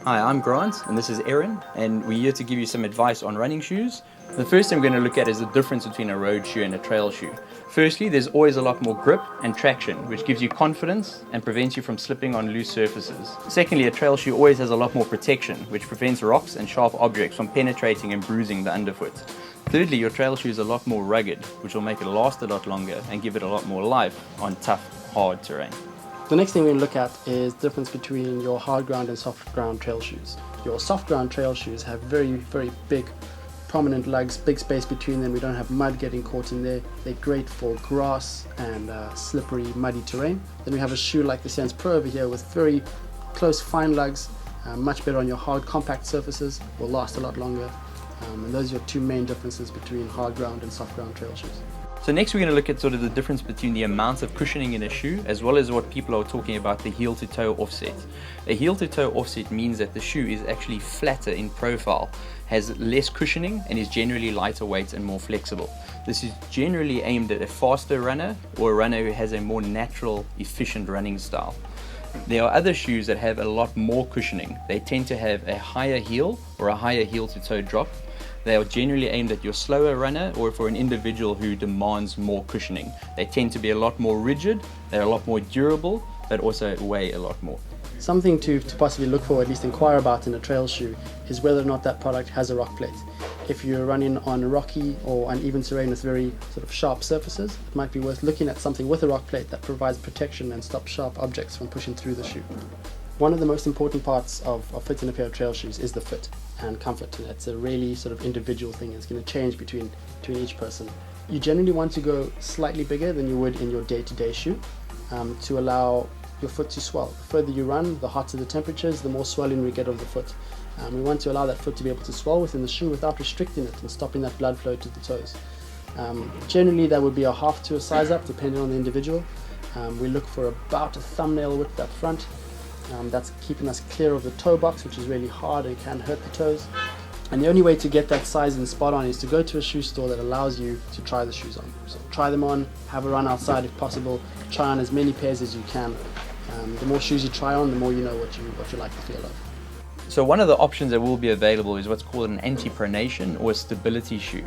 Hi, I'm Bryant and this is Erin, and we're here to give you some advice on running shoes. The first thing we're going to look at is the difference between a road shoe and a trail shoe. Firstly, there's always a lot more grip and traction, which gives you confidence and prevents you from slipping on loose surfaces. Secondly, a trail shoe always has a lot more protection, which prevents rocks and sharp objects from penetrating and bruising the underfoot. Thirdly, your trail shoe is a lot more rugged, which will make it last a lot longer and give it a lot more life on tough, hard terrain. The next thing we're going to look at is the difference between your hard ground and soft ground trail shoes. Your soft ground trail shoes have very, very big, prominent lugs, big space between them. We don't have mud getting caught in there. They're great for grass and slippery, muddy terrain. Then we have a shoe like the Eyssen Pro over here with very close, fine lugs, much better on your hard, compact surfaces, will last a lot longer. And those are your two main differences between hard ground and soft ground trail shoes. So next we're going to look at sort of the difference between the amount of cushioning in a shoe as well as what people are talking about, the heel to toe offset. A heel to toe offset means that the shoe is actually flatter in profile, has less cushioning and is generally lighter weight and more flexible. This is generally aimed at a faster runner or a runner who has a more natural, efficient running style. There are other shoes that have a lot more cushioning. They tend to have a higher heel or a higher heel to toe drop. They are generally aimed at your slower runner or for an individual who demands more cushioning. They tend to be a lot more rigid, they're a lot more durable, but also weigh a lot more. Something to possibly look for, at least inquire about in a trail shoe, is whether or not that product has a rock plate. If you're running on rocky or uneven terrain with very sort of sharp surfaces, it might be worth looking at something with a rock plate that provides protection and stops sharp objects from pushing through the shoe. One of the most important parts of fitting a pair of trail shoes is the fit and comfort. And it's a really sort of individual thing. It's going to change between each person. You generally want to go slightly bigger than you would in your day-to-day shoe to allow your foot to swell. The further you run, the hotter the temperatures, the more swelling we get of the foot. We want to allow that foot to be able to swell within the shoe without restricting it and stopping that blood flow to the toes. Generally that would be a half to a size up depending on the individual. We look for about a thumbnail width up front. That's keeping us clear of the toe box, which is really hard and can hurt the toes. And the only way to get that size and spot on is to go to a shoe store that allows you to try the shoes on. So try them on, have a run outside if possible, try on as many pairs as you can. The more shoes you try on, the more you know what you like the feel of. So one of the options that will be available is what's called an anti-pronation or a stability shoe.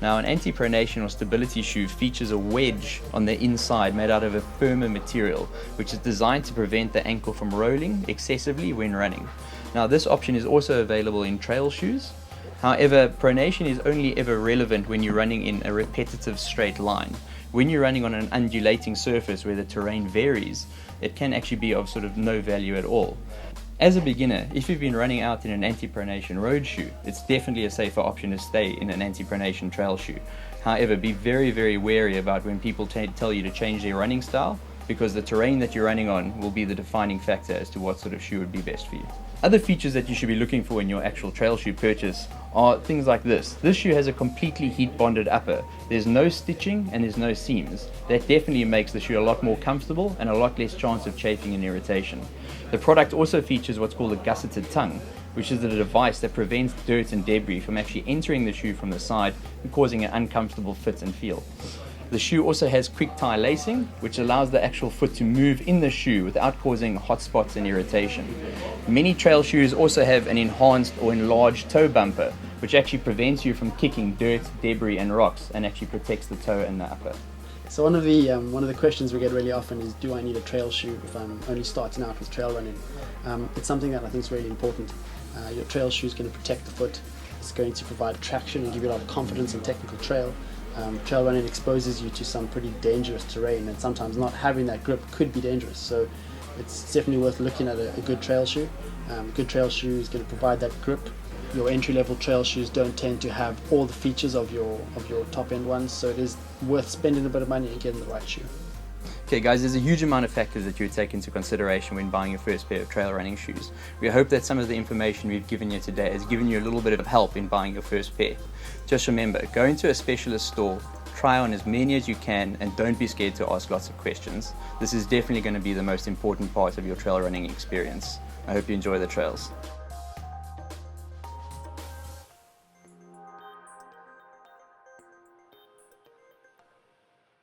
Now, an anti-pronation or stability shoe features a wedge on the inside made out of a firmer material, which is designed to prevent the ankle from rolling excessively when running. Now, this option is also available in trail shoes. However, pronation is only ever relevant when you're running in a repetitive straight line. When you're running on an undulating surface where the terrain varies, it can actually be of sort of no value at all. As a beginner, if you've been running out in an anti-pronation road shoe, it's definitely a safer option to stay in an anti-pronation trail shoe. However, be very, very wary about when people tell you to change their running style, because the terrain that you're running on will be the defining factor as to what sort of shoe would be best for you. Other features that you should be looking for in your actual trail shoe purchase are things like this. This shoe has a completely heat bonded upper. There's no stitching and there's no seams. That definitely makes the shoe a lot more comfortable and a lot less chance of chafing and irritation. The product also features what's called a gusseted tongue, which is a device that prevents dirt and debris from actually entering the shoe from the side and causing an uncomfortable fit and feel. The shoe also has quick tie lacing, which allows the actual foot to move in the shoe without causing hot spots and irritation. Many trail shoes also have an enhanced or enlarged toe bumper, which actually prevents you from kicking dirt, debris and rocks and actually protects the toe and the upper. So one of the questions we get really often is, do I need a trail shoe if I'm only starting out with trail running? It's something that I think is really important. Your trail shoe is going to protect the foot. It's going to provide traction and give you a lot of confidence in technical trail. Trail running exposes you to some pretty dangerous terrain, and sometimes not having that grip could be dangerous. So it's definitely worth looking at a good trail shoe. Good trail shoe is going to provide that grip. Your entry-level trail shoes don't tend to have all the features of your top-end ones, so it is worth spending a bit of money and getting the right shoe. Okay guys, there's a huge amount of factors that you would take into consideration when buying your first pair of trail running shoes. We hope that some of the information we've given you today has given you a little bit of help in buying your first pair. Just remember, go into a specialist store, try on as many as you can, and don't be scared to ask lots of questions. This is definitely going to be the most important part of your trail running experience. I hope you enjoy the trails.